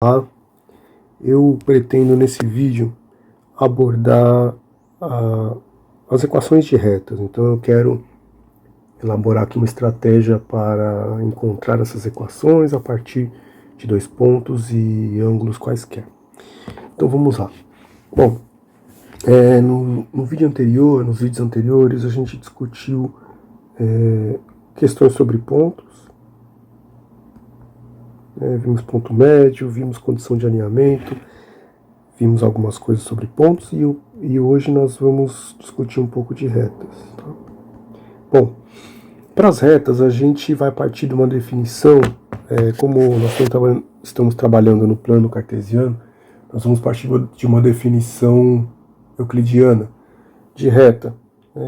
Olá, eu pretendo nesse vídeo abordar as equações de retas. Então eu quero elaborar aqui uma estratégia para encontrar essas equações a partir de dois pontos e ângulos quaisquer. Então vamos lá. Bom, no vídeo anterior, nos vídeos anteriores, a gente discutiu questões sobre pontos. Vimos ponto médio, vimos condição de alinhamento, vimos algumas coisas sobre pontos e hoje nós vamos discutir um pouco de retas. Tá? Bom, para as retas a gente vai partir de uma definição, como nós estamos trabalhando no plano cartesiano, nós vamos partir de uma definição euclidiana de reta,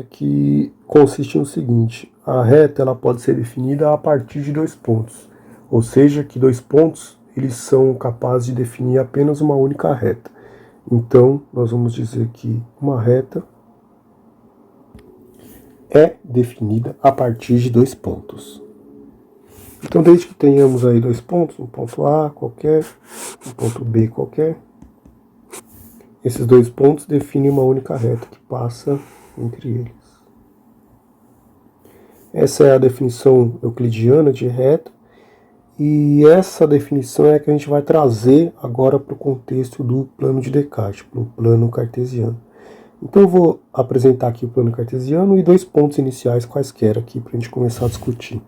que consiste no seguinte: a reta ela pode ser definida a partir de dois pontos. Ou seja, que dois pontos eles são capazes de definir apenas uma única reta. Então, nós vamos dizer que uma reta é definida a partir de dois pontos. Então, desde que tenhamos aí dois pontos, um ponto A qualquer, um ponto B qualquer, esses dois pontos definem uma única reta que passa entre eles. Essa é a definição euclidiana de reta. E essa definição é a que a gente vai trazer agora para o contexto do plano de Descartes, para o plano cartesiano. Então eu vou apresentar aqui o plano cartesiano e dois pontos iniciais quaisquer aqui para a gente começar a discutir.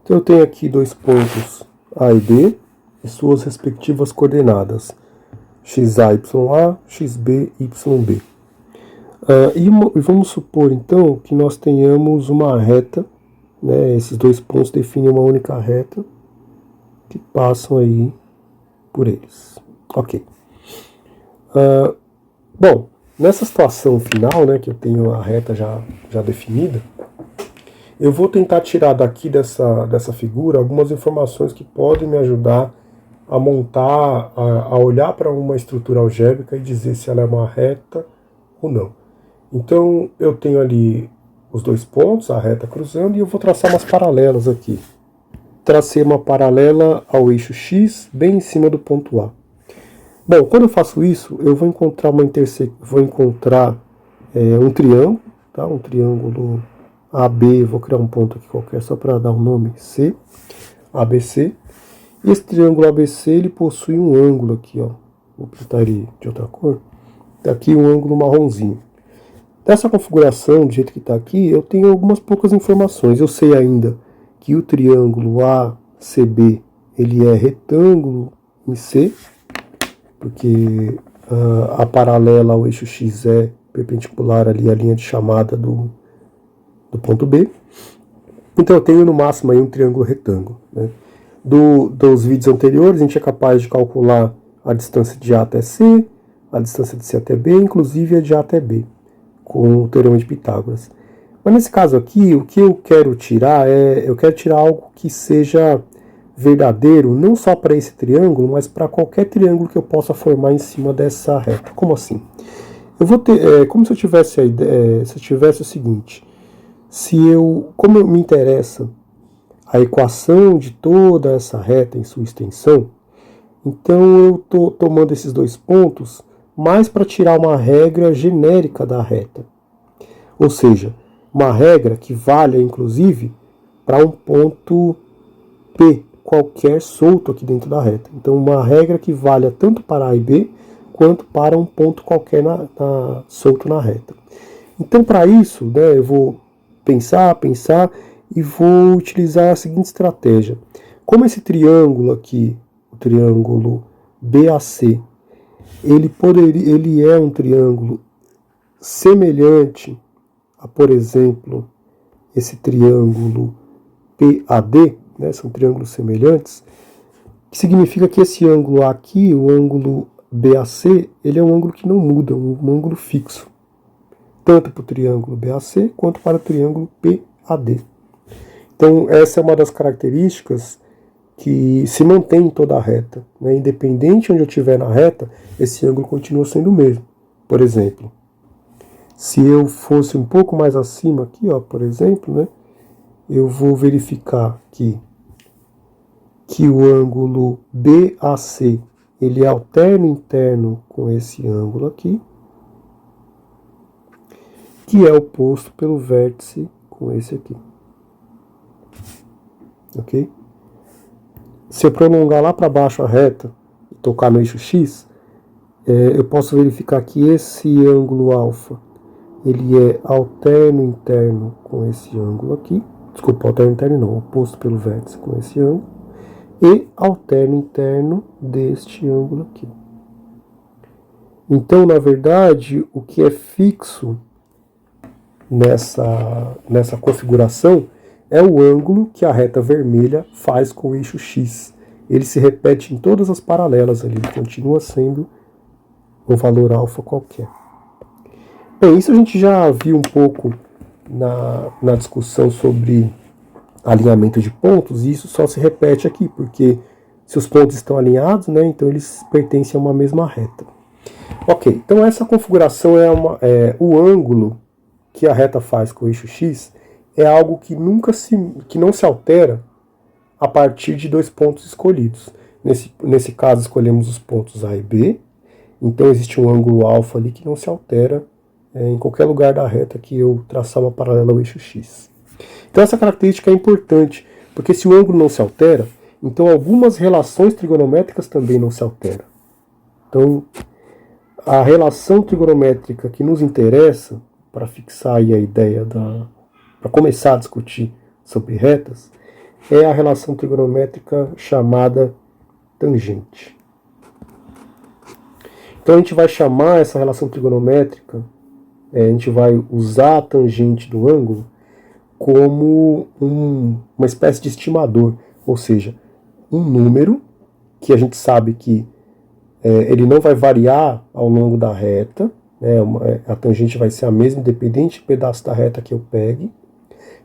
Então eu tenho aqui dois pontos A e B e suas respectivas coordenadas xa, ya, xb, yb. E vamos supor então que nós tenhamos uma reta, esses dois pontos definem uma única reta que passam aí por eles. Ok. Bom, nessa situação final, que eu tenho a reta já definida, eu vou tentar tirar daqui dessa figura algumas informações que podem me ajudar a montar, a olhar para uma estrutura algébrica e dizer se ela é uma reta ou não. Então eu tenho ali os dois pontos, a reta cruzando, e eu vou traçar umas paralelas aqui. Tracei uma paralela ao eixo X bem em cima do ponto A. Bom, quando eu faço isso, eu vou encontrar um triângulo, tá? Um triângulo AB, vou criar um ponto aqui qualquer só para dar um nome, C, ABC. E esse triângulo ABC ele possui um ângulo aqui, ó. Vou pintar ele de outra cor. Tá aqui um ângulo marronzinho. Dessa configuração, do jeito que está aqui, eu tenho algumas poucas informações. Eu sei ainda que o triângulo ACB ele é retângulo em C, porque a paralela ao eixo X é perpendicular ali à linha de chamada do ponto B. Então eu tenho no máximo aí um triângulo retângulo. Dos vídeos anteriores a gente é capaz de calcular a distância de A até C, a distância de C até B, inclusive a de A até B, com o teorema de Pitágoras. Mas nesse caso aqui, o que eu quero tirar algo que seja verdadeiro, não só para esse triângulo, mas para qualquer triângulo que eu possa formar em cima dessa reta. Como assim? Eu vou ter, como se eu tivesse a ideia, se eu tivesse o seguinte: como me interessa a equação de toda essa reta em sua extensão, então eu estou tomando esses dois pontos mais para tirar uma regra genérica da reta. Ou seja, uma regra que valha, inclusive, para um ponto P qualquer solto aqui dentro da reta. Então, uma regra que valha tanto para A e B, quanto para um ponto qualquer solto na reta. Então, para isso, eu vou pensar e vou utilizar a seguinte estratégia. Como esse triângulo aqui, o triângulo BAC, ele é um triângulo semelhante a, por exemplo, esse triângulo PAD, são triângulos semelhantes, que significa que esse ângulo aqui, o ângulo BAC, ele é um ângulo que não muda, um ângulo fixo, tanto para o triângulo BAC quanto para o triângulo PAD. Então essa é uma das características que se mantém em toda a reta. Independente onde eu estiver na reta, esse ângulo continua sendo o mesmo. Por exemplo, se eu fosse um pouco mais acima aqui, por exemplo, eu vou verificar que que o ângulo BAC ele é alterno interno com esse ângulo aqui, que é oposto pelo vértice com esse aqui. Ok? Se eu prolongar lá para baixo a reta e tocar no eixo X, eu posso verificar que esse ângulo alfa ele é alterno interno com esse ângulo aqui. Desculpa, alterno interno não, oposto pelo vértice com esse ângulo. E alterno interno deste ângulo aqui. Então, na verdade, o que é fixo nessa configuração é o ângulo que a reta vermelha faz com o eixo X. Ele se repete em todas as paralelas ali, ele continua sendo um valor alfa qualquer. Bem, isso a gente já viu um pouco na discussão sobre alinhamento de pontos, e isso só se repete aqui, porque se os pontos estão alinhados, né, então eles pertencem a uma mesma reta. Ok, então essa configuração o ângulo que a reta faz com o eixo X é algo que que não se altera a partir de dois pontos escolhidos. Nesse caso, escolhemos os pontos A e B, então existe um ângulo alfa ali que não se altera em qualquer lugar da reta que eu traçar uma paralela ao eixo X. Então essa característica é importante, porque se o ângulo não se altera, então algumas relações trigonométricas também não se alteram. Então, a relação trigonométrica que nos interessa, para fixar aí a ideia para começar a discutir sobre retas, é a relação trigonométrica chamada tangente. Então a gente vai chamar essa relação trigonométrica, a gente vai usar a tangente do ângulo como uma espécie de estimador, ou seja, um número que a gente sabe que ele não vai variar ao longo da reta, né, a tangente vai ser a mesma, independente do pedaço da reta que eu pegue.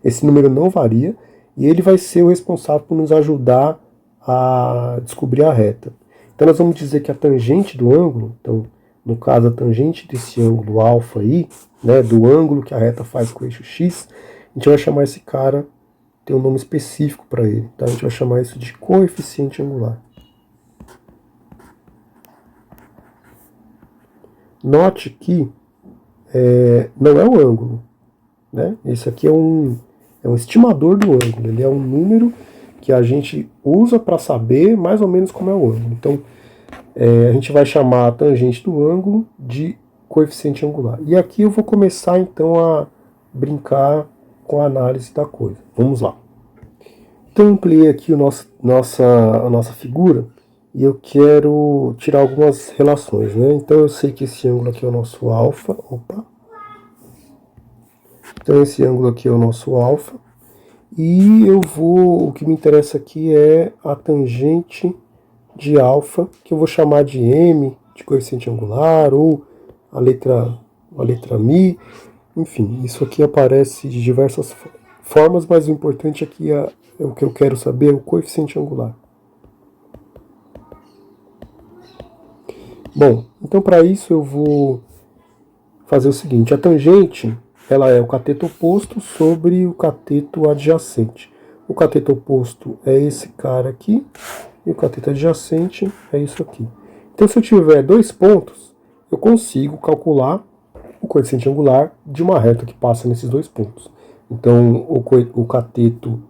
Esse número não varia e ele vai ser o responsável por nos ajudar a descobrir a reta. Então nós vamos dizer que a tangente do ângulo, então no caso a tangente desse ângulo alfa aí, né, do ângulo que a reta faz com o eixo X, a gente vai chamar esse cara, tem um nome específico para ele, tá? A gente vai chamar isso de coeficiente angular. Note que não é o ângulo, né? Esse aqui é um estimador do ângulo, ele é um número que a gente usa para saber mais ou menos como é o ângulo. Então, a gente vai chamar a tangente do ângulo de coeficiente angular. E aqui eu vou começar então a brincar com a análise da coisa. Vamos lá. Então, eu ampliei aqui a nossa figura e eu quero tirar algumas relações, né? Então, eu sei que esse ângulo aqui é o nosso alfa. Opa! Então, esse ângulo aqui é o nosso alfa. E o que me interessa aqui é a tangente de alfa, que eu vou chamar de M, de coeficiente angular, ou a letra μ. Enfim, isso aqui aparece de diversas formas, mas o importante aqui é o que eu quero saber, é o coeficiente angular. Bom, então para isso eu vou fazer o seguinte, a tangente ela é o cateto oposto sobre o cateto adjacente. O cateto oposto é esse cara aqui, e o cateto adjacente é isso aqui. Então se eu tiver dois pontos, eu consigo calcular o coeficiente angular de uma reta que passa nesses dois pontos. Então o cateto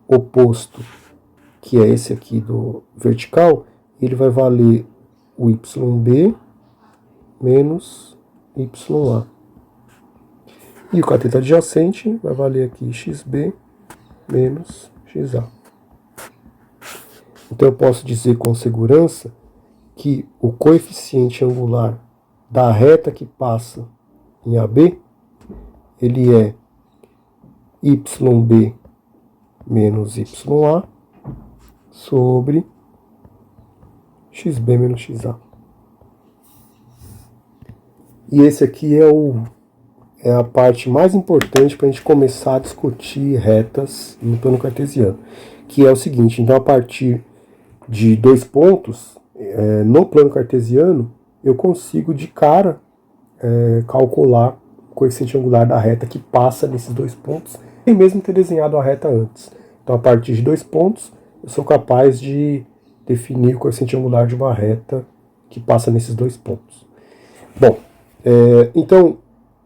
oposto, que é esse aqui do vertical, ele vai valer o YB menos YA. E o cateto adjacente vai valer aqui XB menos XA. Então eu posso dizer com segurança que o coeficiente angular da reta que passa em AB, ele é YB menos YA sobre XB menos XA. E esse aqui é a parte mais importante para a gente começar a discutir retas no plano cartesiano, que é o seguinte, então a partir de dois pontos, no plano cartesiano, eu consigo de cara calcular o coeficiente angular da reta que passa nesses dois pontos, sem mesmo ter desenhado a reta antes. Então a partir de dois pontos, eu sou capaz de definir o coeficiente angular de uma reta que passa nesses dois pontos. Bom, então,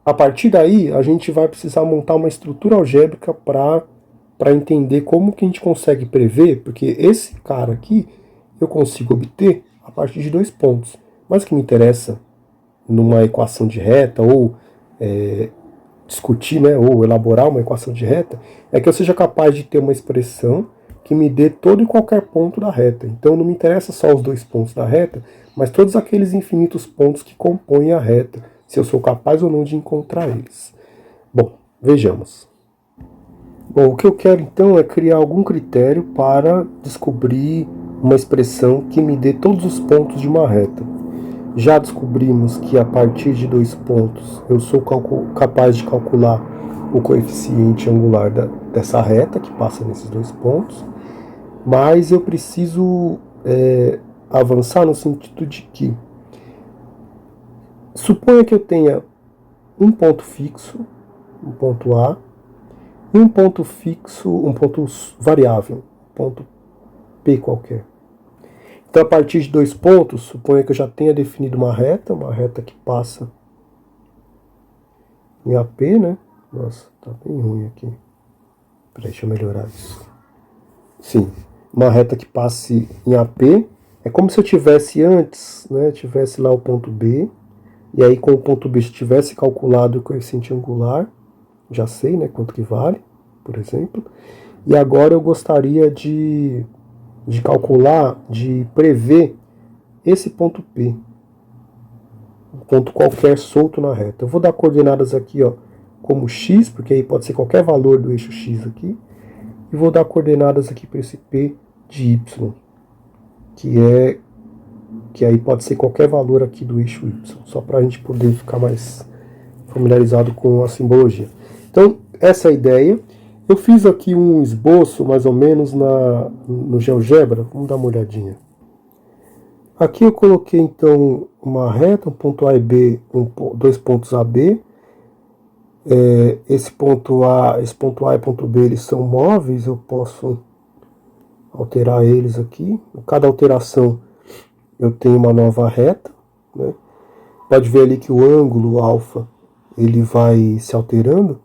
a partir daí, a gente vai precisar montar uma estrutura algébrica para entender como que a gente consegue prever, porque esse cara aqui eu consigo obter a partir de dois pontos. Mas o que me interessa numa equação de reta, ou discutir, né, ou elaborar uma equação de reta, é que eu seja capaz de ter uma expressão que me dê todo e qualquer ponto da reta. Então não me interessa só os dois pontos da reta, mas todos aqueles infinitos pontos que compõem a reta, se eu sou capaz ou não de encontrar eles. Bom, vejamos. Bom, o que eu quero então é criar algum critério para descobrir uma expressão que me dê todos os pontos de uma reta. Já descobrimos que a partir de dois pontos eu sou capaz de calcular o coeficiente angular dessa reta que passa nesses dois pontos, mas eu preciso avançar no sentido de que suponha que eu tenha um ponto fixo, um ponto A, e um ponto fixo, um ponto variável, um ponto P qualquer. Então, a partir de dois pontos, suponha que eu já tenha definido uma reta que passa em AP, né? Nossa, tá bem ruim aqui. Peraí, deixa eu melhorar isso. Sim, uma reta que passe em AP. É como se eu tivesse antes, né? Tivesse lá o ponto B. E aí, com o ponto B, se tivesse calculado o coeficiente angular, já sei, né? Quanto que vale, por exemplo. E agora eu gostaria de calcular, de prever esse ponto P, um ponto qualquer solto na reta. Eu vou dar coordenadas aqui, ó, como x, porque aí pode ser qualquer valor do eixo x aqui, e vou dar coordenadas aqui para esse P de y, que aí pode ser qualquer valor aqui do eixo y, só para a gente poder ficar mais familiarizado com a simbologia. Então, essa é a ideia. Eu fiz aqui um esboço, mais ou menos, no GeoGebra. Vamos dar uma olhadinha. Aqui eu coloquei, então, uma reta, um ponto A e B, dois pontos AB. Esse ponto A e ponto B, eles são móveis, eu posso alterar eles aqui. Cada alteração eu tenho uma nova reta, né? Pode ver ali que o ângulo alfa, ele vai se alterando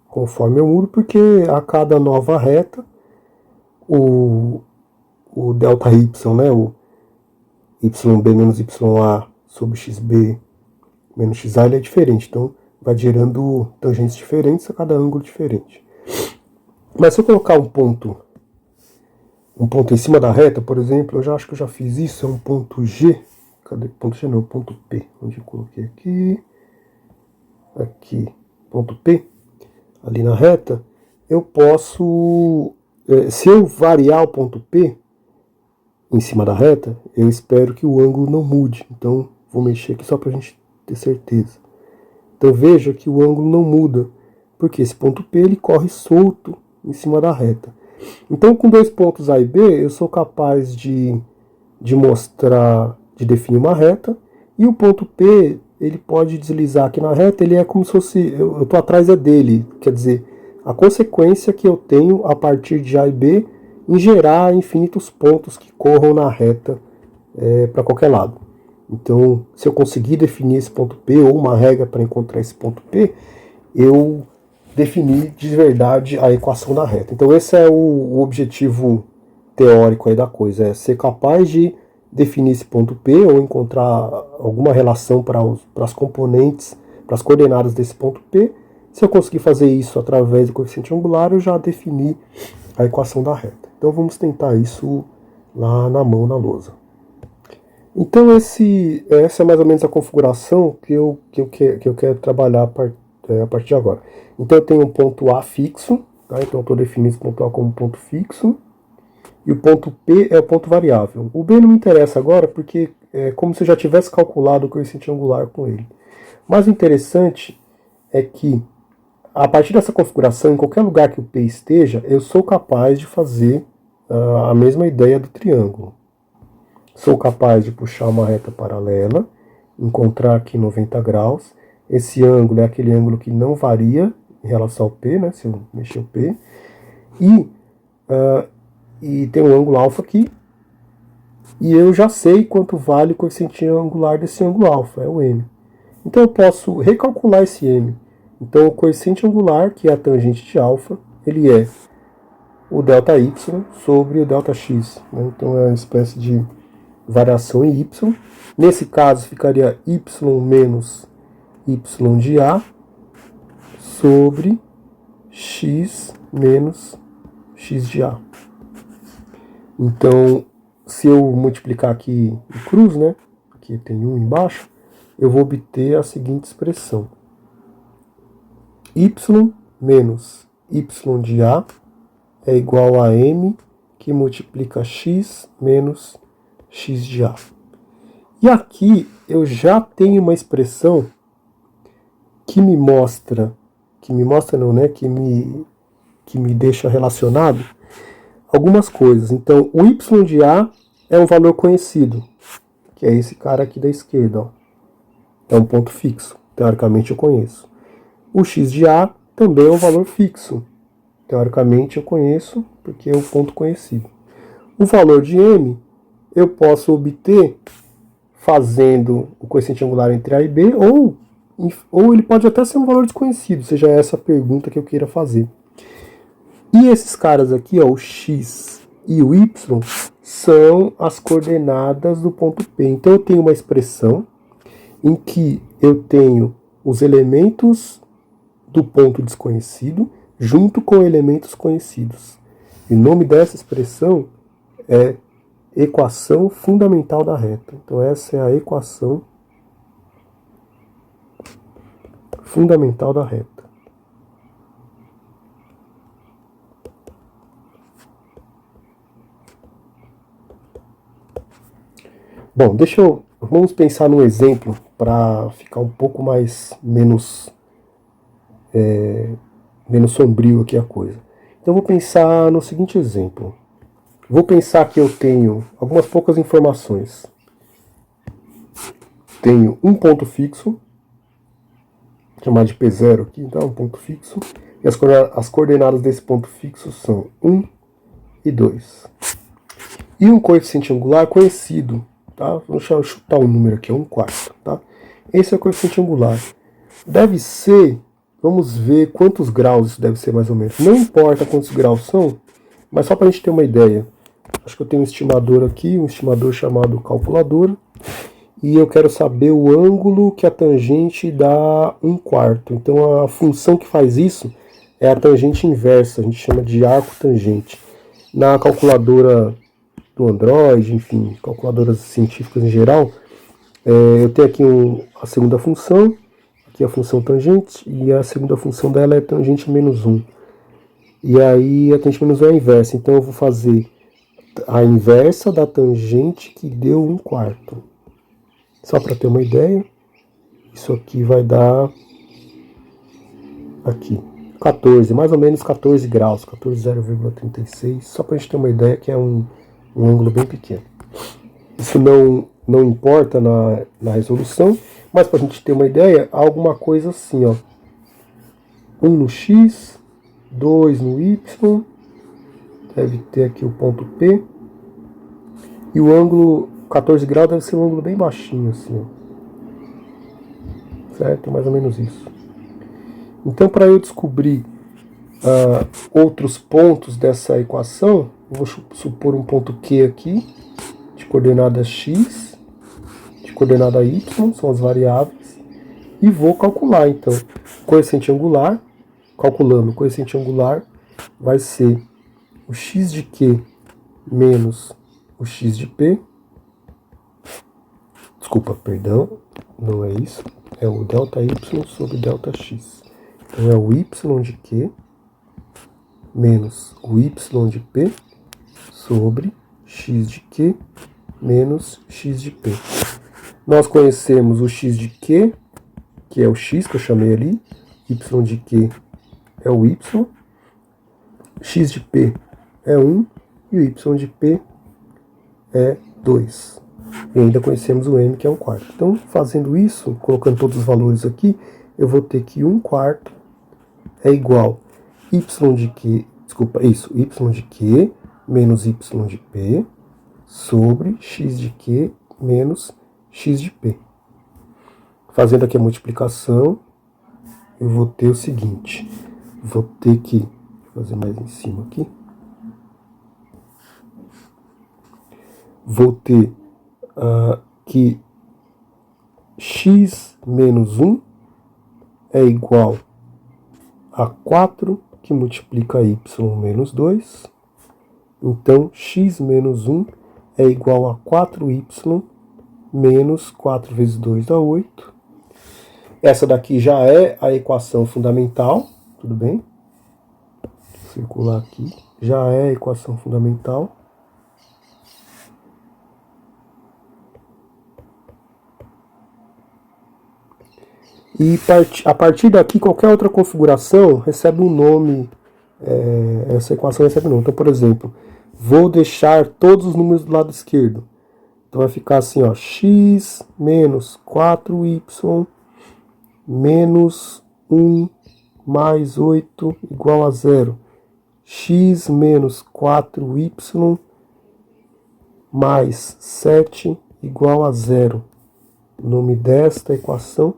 conforme eu mudo, porque a cada nova reta, o delta y, né, o yb menos ya sobre xb menos xa, ele é diferente. Então, vai gerando tangentes diferentes a cada ângulo diferente. Mas se eu colocar um ponto em cima da reta, por exemplo, eu já acho que eu já fiz isso, é um ponto G. Cadê? Ponto G não, ponto P. Onde eu coloquei aqui? Aqui, ponto P. Ali na reta, eu posso, se eu variar o ponto P em cima da reta, eu espero que o ângulo não mude. Então, vou mexer aqui só para a gente ter certeza. Então, veja que o ângulo não muda, porque esse ponto P ele corre solto em cima da reta. Então, com dois pontos A e B, eu sou capaz de mostrar, de definir uma reta, e o ponto P, ele pode deslizar aqui na reta, ele é como se fosse, eu estou atrás dele, quer dizer, a consequência que eu tenho a partir de A e B em gerar infinitos pontos que corram na reta para qualquer lado. Então, se eu conseguir definir esse ponto P, ou uma regra para encontrar esse ponto P, eu defini de verdade a equação da reta. Então, esse é o objetivo teórico aí da coisa, é ser capaz de definir esse ponto P ou encontrar alguma relação para as componentes, para as coordenadas desse ponto P. Se eu conseguir fazer isso através do coeficiente angular, eu já defini a equação da reta. Então vamos tentar isso lá na mão, na lousa. Então essa é mais ou menos a configuração que eu quero trabalhar a partir de agora. Então eu tenho um ponto A fixo, tá? Então eu estou definindo esse ponto A como ponto fixo. E o ponto P é o ponto variável. O B não me interessa agora, porque é como se eu já tivesse calculado o coeficiente angular com ele. Mas o interessante é que, a partir dessa configuração, em qualquer lugar que o P esteja, eu sou capaz de fazer a mesma ideia do triângulo. Sou capaz de puxar uma reta paralela, encontrar aqui 90 graus. Esse ângulo é aquele ângulo que não varia em relação ao P, né, se eu mexer o P. e tem um ângulo alfa aqui, e eu já sei quanto vale o coeficiente angular desse ângulo alfa, é o m. Então eu posso recalcular esse m. Então o coeficiente angular, que é a tangente de alfa, ele é o ΔY sobre o ΔX. Né? Então é uma espécie de variação em y. Nesse caso ficaria y menos y de A sobre x menos x de A. Então, se eu multiplicar aqui em cruz, né, aqui tem 1 embaixo, eu vou obter a seguinte expressão. Y menos y de A é igual a m que multiplica x menos x de A. E aqui eu já tenho uma expressão que me deixa relacionado algumas coisas. Então, o y de A é um valor conhecido, que é esse cara aqui da esquerda. Ó. É um ponto fixo, teoricamente eu conheço. O x de A também é um valor fixo, teoricamente eu conheço, porque é um ponto conhecido. O valor de m eu posso obter fazendo o coeficiente angular entre A e B, ou ele pode até ser um valor desconhecido, seja essa a pergunta que eu queira fazer. E esses caras aqui, ó, o x e o y, são as coordenadas do ponto P. Então eu tenho uma expressão em que eu tenho os elementos do ponto desconhecido junto com elementos conhecidos. E o nome dessa expressão é equação fundamental da reta. Então essa é a equação fundamental da reta. Bom, vamos pensar num exemplo para ficar um pouco menos sombrio aqui a coisa. Então vou pensar no seguinte exemplo. Vou pensar que eu tenho algumas poucas informações. Tenho um ponto fixo, chamado de P0 aqui, então um ponto fixo. E as coordenadas desse ponto fixo são 1 e 2. E um coeficiente angular conhecido, tá? Vou chutar um número aqui, 1/4, tá? Esse é o coeficiente angular. Deve ser, vamos ver quantos graus isso deve ser mais ou menos. Não importa quantos graus são, mas só para a gente ter uma ideia. Acho que eu tenho um estimador aqui, um estimador chamado calculadora. E eu quero saber o ângulo que a tangente dá 1/4. Então a função que faz isso é a tangente inversa, a gente chama de arco tangente. Na calculadora do Android, enfim, calculadoras científicas em geral, eu tenho aqui a segunda função, aqui a função tangente, e a segunda função dela é tangente menos 1. E aí a tangente menos 1 é a inversa, então eu vou fazer a inversa da tangente que deu 1/4. Só para ter uma ideia, isso aqui vai dar aqui 14, mais ou menos 14 graus, 14,036, só para a gente ter uma ideia que é um ângulo bem pequeno. Isso não importa na resolução, mas para a gente ter uma ideia, alguma coisa assim, ó, 1 no x, 2 no y, deve ter aqui o ponto P, e o ângulo 14 graus deve ser um ângulo bem baixinho assim, ó. Certo? Mais ou menos isso. Então, para eu descobrir outros pontos dessa equação, eu vou supor um ponto Q aqui, de coordenada x, de coordenada y, são as variáveis, e vou calcular, então, coeficiente angular. Calculando o coeficiente angular, vai ser o x de Q menos o x de P. Desculpa, perdão, não é isso. É o ΔY sobre ΔX. Então é o y de Q menos o y de P sobre x de Q menos x de P. Nós conhecemos o x de Q, que é o x que eu chamei ali, y de Q é o y, x de P é 1 e o y de P é 2. E ainda conhecemos o m, que é 1/4. Então, fazendo isso, colocando todos os valores aqui, eu vou ter que 1/4 é igual y de Q, desculpa, isso, y de Q menos y de P sobre x de Q menos x de P. Fazendo aqui a multiplicação, eu vou ter o seguinte, vou ter que fazer mais em cima aqui. Vou ter que x menos 1 é igual a 4 que multiplica y menos 2. Então, x menos 1 é igual a 4y menos 4 vezes 2 dá 8. Essa daqui já é a equação fundamental, tudo bem? Vou circular aqui. Já é a equação fundamental. E a partir daqui, qualquer outra configuração recebe um nome, essa equação recebe um nome. Então, por exemplo, vou deixar todos os números do lado esquerdo. Então vai ficar assim, ó, x menos 4y menos 1 mais 8 igual a 0. X menos 4y mais 7 igual a 0. O nome desta equação,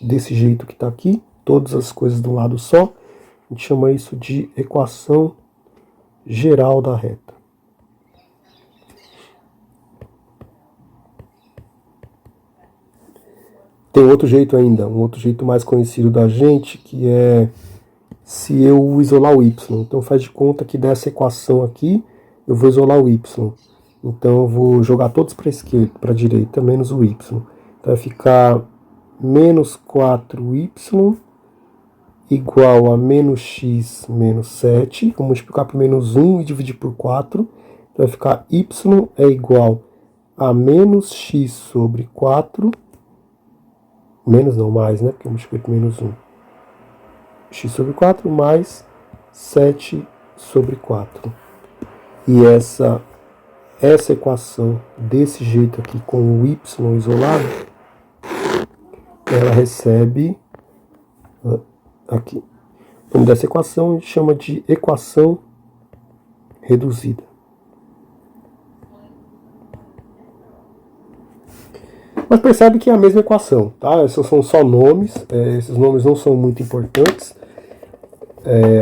desse jeito que está aqui, todas as coisas de um lado só, a gente chama isso de equação geral da reta. Tem outro jeito ainda, um outro jeito mais conhecido da gente, que é se eu isolar o y. Então faz de conta que dessa equação aqui, eu vou isolar o y. Então eu vou jogar todos para a esquerda, para a direita, menos o y. Então vai ficar menos 4y igual a menos x menos 7. Vou multiplicar por menos 1 e dividir por 4. Então vai ficar y é igual a menos x sobre 4. Menos não, mais, né? Porque eu multipliquei por menos 1. X sobre 4 mais 7 sobre 4. E essa equação desse jeito aqui, com o y isolado, ela recebe aqui. O nome dessa equação a gente chama de equação reduzida. Mas percebe que é a mesma equação, tá? Esses são só nomes, esses nomes não são muito importantes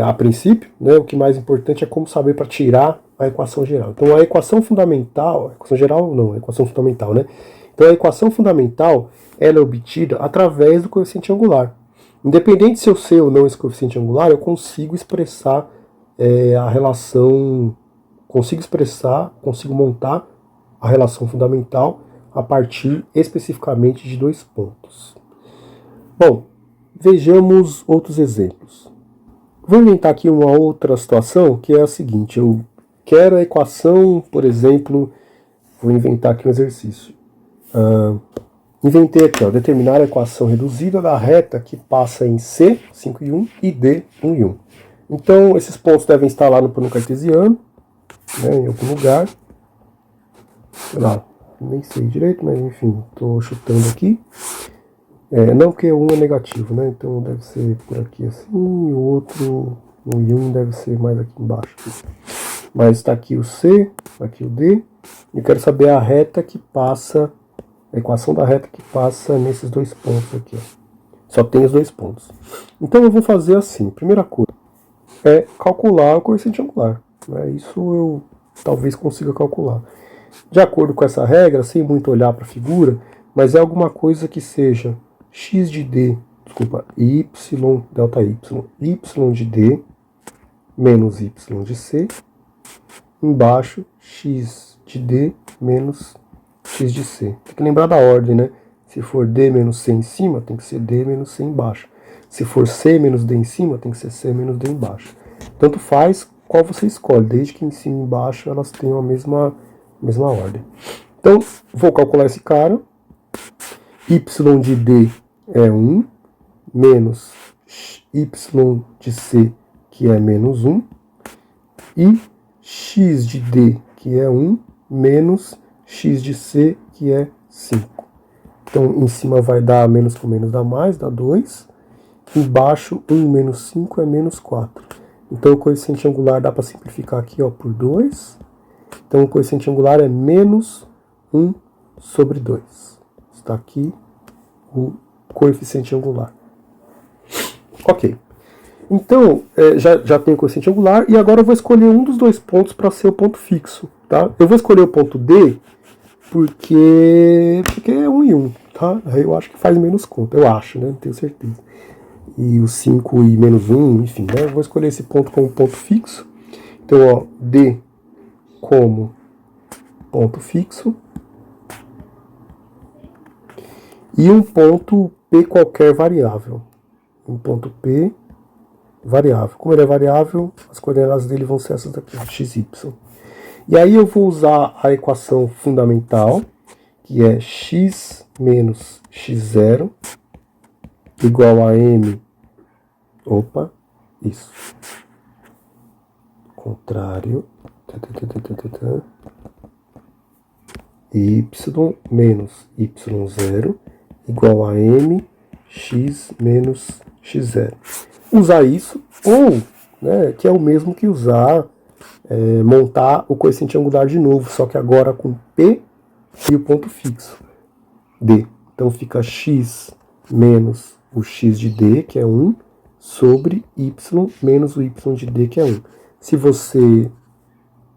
a princípio, né? O que mais importante é como saber para tirar a equação geral. Então a equação fundamental, a equação geral não, a equação fundamental, né? Então a equação fundamental, ela é obtida através do coeficiente angular. Independente se eu sei ou não esse coeficiente angular, eu consigo expressar a relação, consigo montar a relação fundamental a partir especificamente de 2 pontos. Bom, vejamos outros exemplos. Vou inventar aqui uma outra situação que é a seguinte: eu quero a equação, por exemplo, vou inventar aqui um exercício. Inventei aqui, ó, determinar a equação reduzida da reta que passa em C, 5 e 1, e D, 1 e 1. Então, esses pontos devem estar lá no plano cartesiano, né, em algum lugar. Sei lá, nem sei direito, mas enfim, estou chutando aqui. Não, porque o 1 é negativo, né? Então deve ser por aqui assim, e o outro, o 1 deve ser mais aqui embaixo. Mas está aqui o C, aqui o D. Eu quero saber a reta que passa, a equação da reta que passa nesses 2 pontos aqui, ó. Só tem os 2 pontos. Então eu vou fazer assim, primeira coisa é calcular o coeficiente angular, né? Isso eu talvez consiga calcular. De acordo com essa regra, sem muito olhar para a figura, mas é alguma coisa que seja x de d, y, delta y de d menos y de c, embaixo x de d menos x de c. Tem que lembrar da ordem, né? Se for d menos c em cima, tem que ser d menos c embaixo. Se for c menos d em cima, tem que ser c menos d embaixo. Tanto faz qual você escolhe, desde que em cima e embaixo elas tenham a mesma ordem. Então, vou calcular esse cara. Y de D é 1, menos Y de C, que é menos 1, e X de D, que é 1, menos X de C, que é 5. Então, em cima vai dar menos com menos dá mais, dá 2. Embaixo, 1 menos 5 é menos 4. Então o coeficiente angular dá para simplificar aqui, ó, por 2. Então o coeficiente angular é menos 1 sobre 2. Está aqui o coeficiente angular. Ok. Então, já tenho o coeficiente angular e agora eu vou escolher um dos dois pontos para ser o ponto fixo. Tá? Eu vou escolher o ponto D porque é 1 e 1. Tá? Aí eu acho que faz menos conta. Eu acho, né? Não tenho certeza. E o 5 e menos 1, enfim, né? Eu vou escolher esse ponto como ponto fixo. Então, ó, D como ponto fixo. E um ponto P qualquer variável. Um ponto P variável. Como ele é variável, as coordenadas dele vão ser essas daqui, x, y. E aí eu vou usar a equação fundamental, que é x menos x0 igual a m. Opa, isso. Contrário. Y menos y0 igual a m x menos x0. Usar isso, ou, né, que é o mesmo que usar, montar o coeficiente angular de novo, só que agora com P e o ponto fixo, D. Então fica x menos o x de D, que é 1, sobre y menos o y de D, que é 1. Se você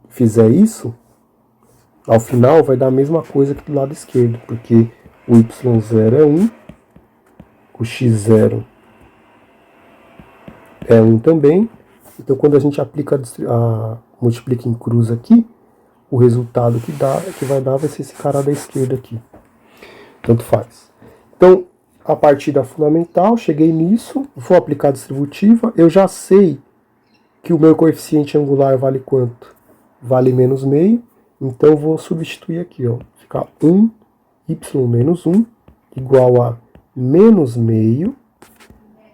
fizer isso, ao final vai dar a mesma coisa que do lado esquerdo, porque o y0 é 1, o x0 é 1 também. Então quando a gente aplica multiplica em cruz aqui, o resultado que vai dar vai ser esse cara da esquerda aqui. Tanto faz. Então, a partir da fundamental, cheguei nisso, vou aplicar a distributiva, eu já sei que o meu coeficiente angular vale quanto? Vale menos meio, então vou substituir aqui, ó, ficar 1, y menos 1, igual a menos meio,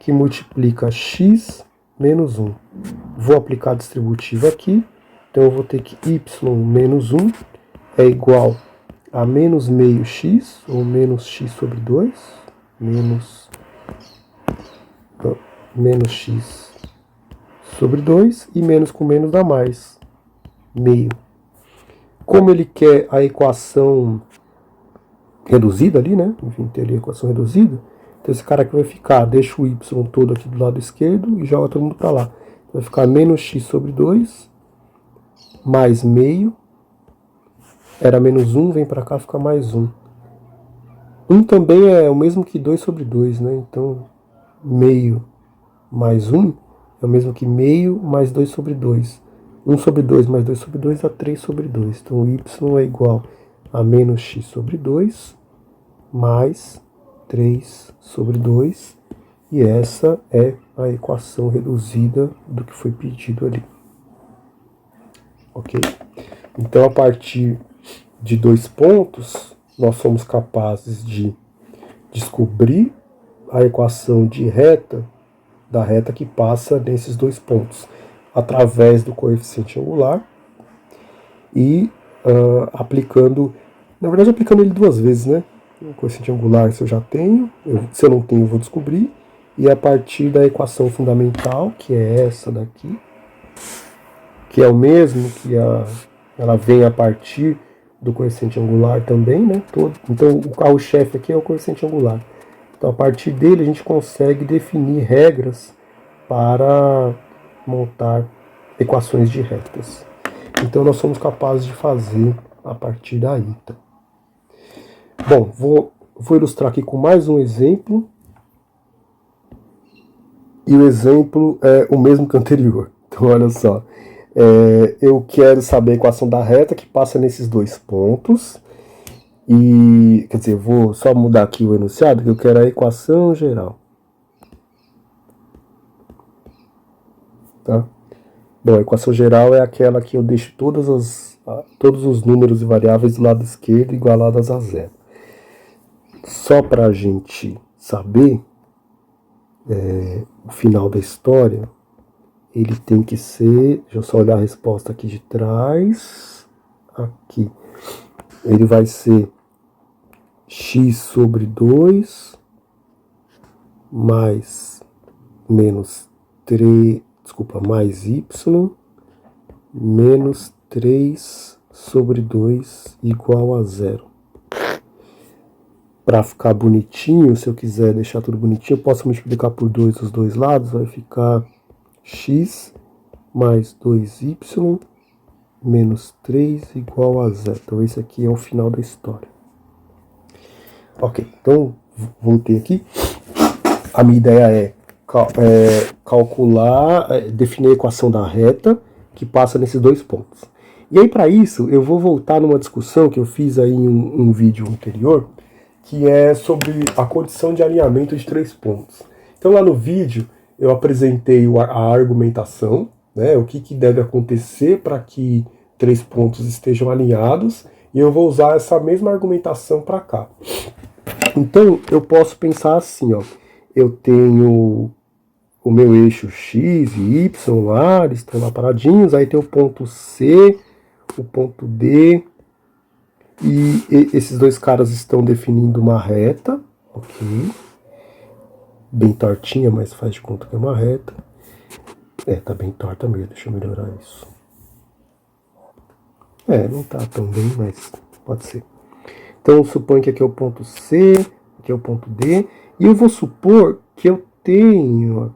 que multiplica x menos 1. Vou aplicar a distributiva aqui, então eu vou ter que y menos 1 é igual a menos meio x, ou menos x sobre 2, menos x sobre 2, e menos com menos dá mais, meio. Como ele quer a equação reduzida ali, né? Enfim, ter ali a equação reduzida, então esse cara aqui vai ficar, deixa o y todo aqui do lado esquerdo e joga todo mundo para lá. Vai ficar menos x sobre 2, mais meio, era menos 1, vem para cá, fica mais 1. 1 também é o mesmo que 2 sobre 2, né? Então, meio mais 1 é o mesmo que meio mais 2 sobre 2. 1 sobre 2 mais 2 sobre 2 dá 3 sobre 2. Então, y é igual a menos x sobre 2 mais 3 sobre 2. E essa é a equação reduzida do que foi pedido ali. Ok? Então, a partir de 2 pontos, nós somos capazes de descobrir a equação de reta, da reta que passa nesses 2 pontos, através do coeficiente angular e aplicando, na verdade aplicando ele 2 vezes, né? O coeficiente angular se eu já tenho, se eu não tenho eu vou descobrir, e a partir da equação fundamental, que é essa daqui, que é o mesmo que ela vem a partir do coeficiente angular também, né? Então o carro-chefe aqui é o coeficiente angular. Então a partir dele a gente consegue definir regras para montar equações de retas. Então nós somos capazes de fazer a partir daí. Então. Bom, vou ilustrar aqui com mais um exemplo. E o exemplo é o mesmo que o anterior. Então olha só. Eu quero saber a equação da reta que passa nesses 2 pontos. E, quer dizer, vou só mudar aqui o enunciado, que eu quero a equação geral. Tá? Bom, a equação geral é aquela que eu deixo todos os números e variáveis do lado esquerdo igualadas a zero. Só para a gente saber o final da história, ele tem que ser... Deixa eu só olhar a resposta aqui de trás. Aqui. Ele vai ser x sobre 2 mais menos 3 mais y menos 3 sobre 2 igual a 0. Para ficar bonitinho, se eu quiser deixar tudo bonitinho, eu posso multiplicar por 2 os dois lados, vai ficar x mais 2y menos 3 igual a 0. Então esse aqui é o final da história. Ok, então voltei aqui. A minha ideia é calcular, definir a equação da reta que passa nesses dois pontos. E aí, para isso, eu vou voltar numa discussão que eu fiz aí em um vídeo anterior, que é sobre a condição de alinhamento de 3 pontos. Então, lá no vídeo, eu apresentei a argumentação, né, o que deve acontecer para que 3 pontos estejam alinhados, e eu vou usar essa mesma argumentação para cá. Então, eu posso pensar assim, ó, eu tenho o meu eixo x e y lá, eles estão lá paradinhos, aí tem o ponto C, o ponto D, e esses dois caras estão definindo uma reta, ok? Bem tortinha, mas faz de conta que é uma reta. Tá bem torta mesmo, deixa eu melhorar isso. Não tá tão bem, mas pode ser. Então, suponho que aqui é o ponto C, aqui é o ponto D, e eu vou supor que eu tenho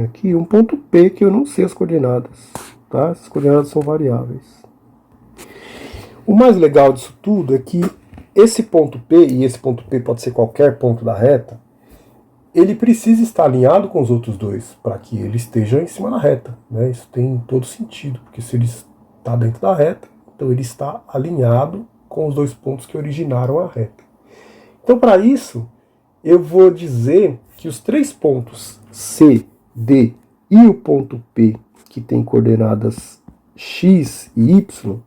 aqui um ponto P que eu não sei as coordenadas, tá? Essas coordenadas são variáveis. O mais legal disso tudo é que esse ponto P, e esse ponto P pode ser qualquer ponto da reta, ele precisa estar alinhado com os outros dois para que ele esteja em cima da reta, né? Isso tem todo sentido, porque se ele está dentro da reta, então ele está alinhado com os dois pontos que originaram a reta. Então, para isso, eu vou dizer que os 3 pontos C, D e o ponto P, que tem coordenadas x e y,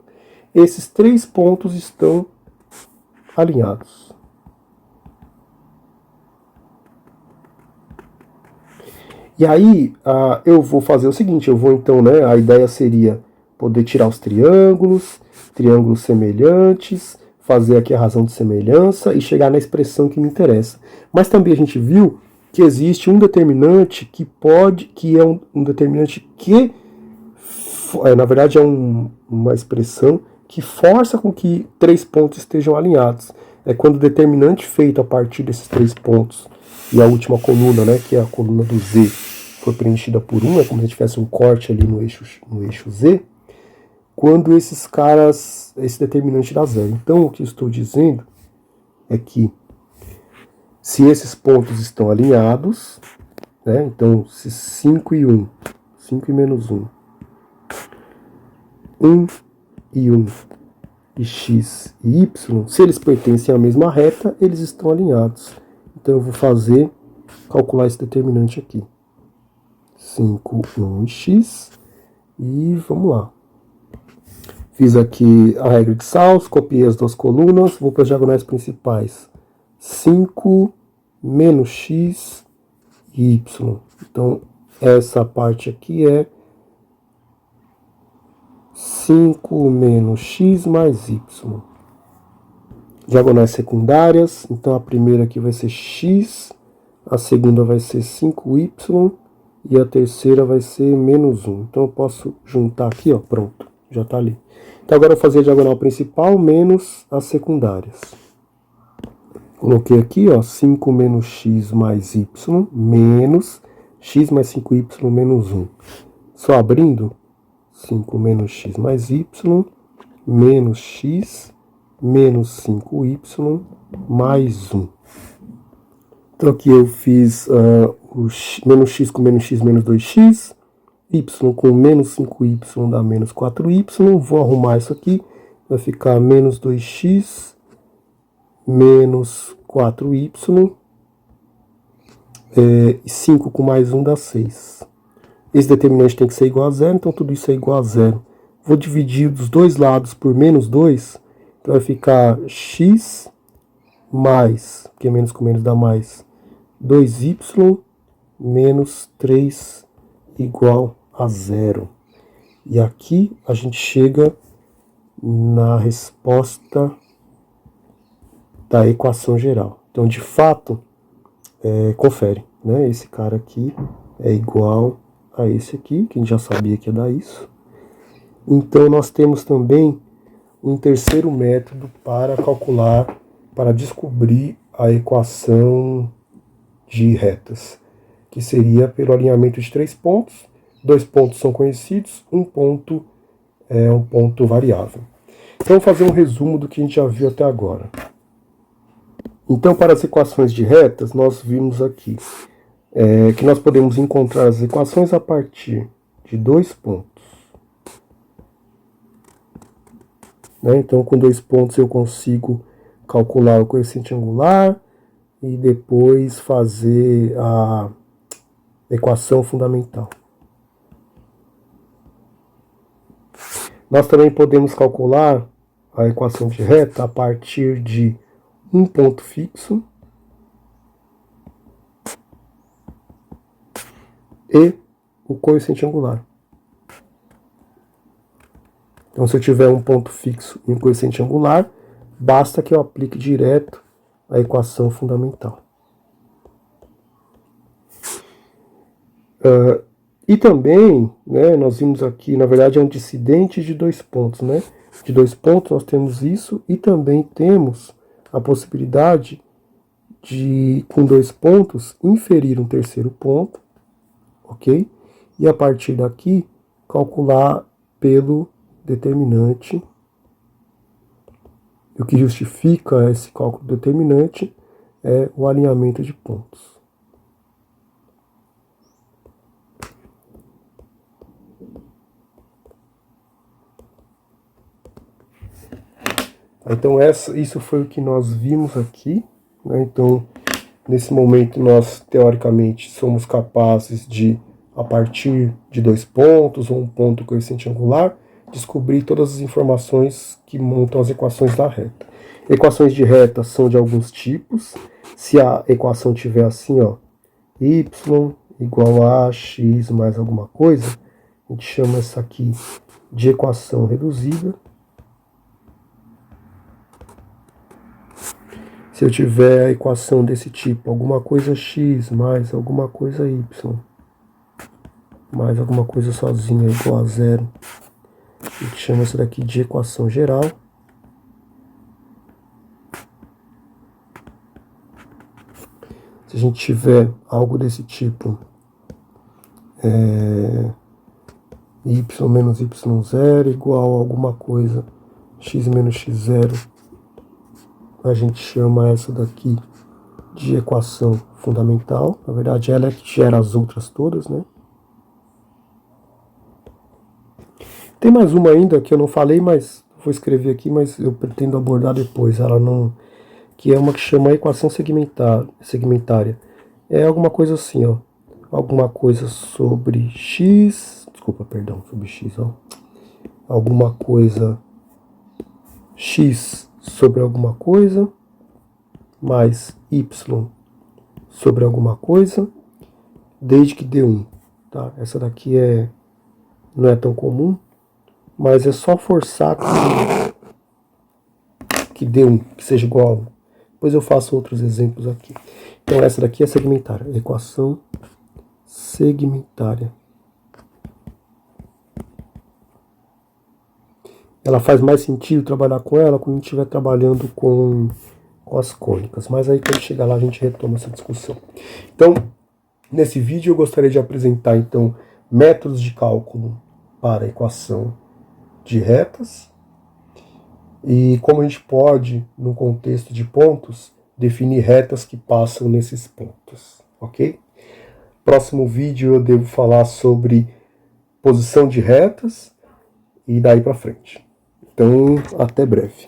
esses 3 pontos estão alinhados. E aí, eu vou fazer o seguinte, eu vou então, né, a ideia seria poder tirar os triângulos semelhantes, fazer aqui a razão de semelhança e chegar na expressão que me interessa. Mas também a gente viu que existe um determinante que é um determinante que, na verdade, é uma expressão que força com que 3 pontos estejam alinhados. É quando o determinante feito a partir desses 3 pontos e a última coluna, né, que é a coluna do Z, for preenchida por 1, é como se tivesse um corte ali no eixo Z, quando esse determinante dá 0. Então, o que eu estou dizendo é que se esses pontos estão alinhados, né, então se 5 e 1, 5 e menos 1, 1 e 1 e x e y, se eles pertencem à mesma reta, eles estão alinhados. Então eu vou calcular esse determinante aqui. 5, 1 e x, e vamos lá. Fiz aqui a regra de Gauss, copiei as duas colunas, vou para as diagonais principais. 5 menos x e y. Então, essa parte aqui é 5 menos x mais y. Diagonais secundárias, então a primeira aqui vai ser x, a segunda vai ser 5y e a terceira vai ser menos 1. Então eu posso juntar aqui, ó, pronto, já está ali. Então agora eu vou fazer a diagonal principal menos as secundárias. Coloquei aqui, ó, 5 menos x mais y menos x mais 5y menos 1. Só abrindo, 5 menos x mais y menos x menos 5y mais 1. Então aqui eu fiz o menos x com menos x menos 2x, y com menos 5y dá menos 4y, vou arrumar isso aqui, vai ficar menos 2x menos 4y, e 5 com mais 1 dá 6. Esse determinante tem que ser igual a 0, então tudo isso é igual a 0. Vou dividir dos dois lados por menos 2, então vai ficar x mais, porque menos com menos dá mais, 2y menos 3 igual a 0. E aqui a gente chega na resposta da equação geral. Então, de fato, confere, né? Esse cara aqui é igual a esse aqui, que a gente já sabia que ia dar isso. Então nós temos também um terceiro método para calcular, para descobrir a equação de retas, que seria pelo alinhamento de 3 pontos. 2 pontos são conhecidos, um ponto é um ponto variável. Então, vou fazer um resumo do que a gente já viu até agora. Então, para as equações de retas, nós vimos aqui que nós podemos encontrar as equações a partir de 2 pontos. Né? Então, com 2 pontos eu consigo calcular o coeficiente angular e depois fazer a equação fundamental. Nós também podemos calcular a equação de reta a partir de um ponto fixo e o coeficiente angular. Então, se eu tiver um ponto fixo e um coeficiente angular, basta que eu aplique direto a equação fundamental. E também, né, nós vimos aqui, na verdade, é um dissidente de 2 pontos, né? De 2 pontos nós temos isso e também temos a possibilidade de, com 2 pontos, inferir um terceiro ponto, ok? E a partir daqui, calcular pelo determinante. E o que justifica esse cálculo determinante é o alinhamento de pontos. Então, isso foi o que nós vimos aqui, né? Então, nesse momento, nós, teoricamente, somos capazes de, a partir de 2 pontos, ou um ponto coeficiente angular, descobrir todas as informações que montam as equações da reta. Equações de reta são de alguns tipos. Se a equação tiver assim, ó, y igual a x mais alguma coisa, a gente chama essa aqui de equação reduzida. Se eu tiver a equação desse tipo, alguma coisa x mais alguma coisa y, mais alguma coisa sozinha igual a zero, a gente chama isso daqui de equação geral. Se a gente tiver algo desse tipo, y menos y0 igual a alguma coisa, x menos x0, a gente chama essa daqui de equação fundamental. Na verdade, ela é que gera as outras todas, né? Tem mais uma ainda que eu não falei, mas vou escrever aqui, mas eu pretendo abordar depois. Ela não, que é uma que chama equação segmentária. É alguma coisa assim, ó. Alguma coisa sobre x, sobre x, ó. Alguma coisa x sobre alguma coisa, mais y sobre alguma coisa, desde que dê 1. Tá? Essa daqui não é tão comum, mas é só forçar que dê 1, que seja igual a 1. Depois eu faço outros exemplos aqui. Então essa daqui é segmentária, equação segmentária. Ela faz mais sentido trabalhar com ela quando a gente estiver trabalhando com as cônicas. Mas aí quando chegar lá a gente retoma essa discussão. Então, nesse vídeo eu gostaria de apresentar então métodos de cálculo para a equação de retas e como a gente pode, no contexto de pontos, definir retas que passam nesses pontos, ok? Próximo vídeo eu devo falar sobre posição de retas e daí para frente. Então, até breve.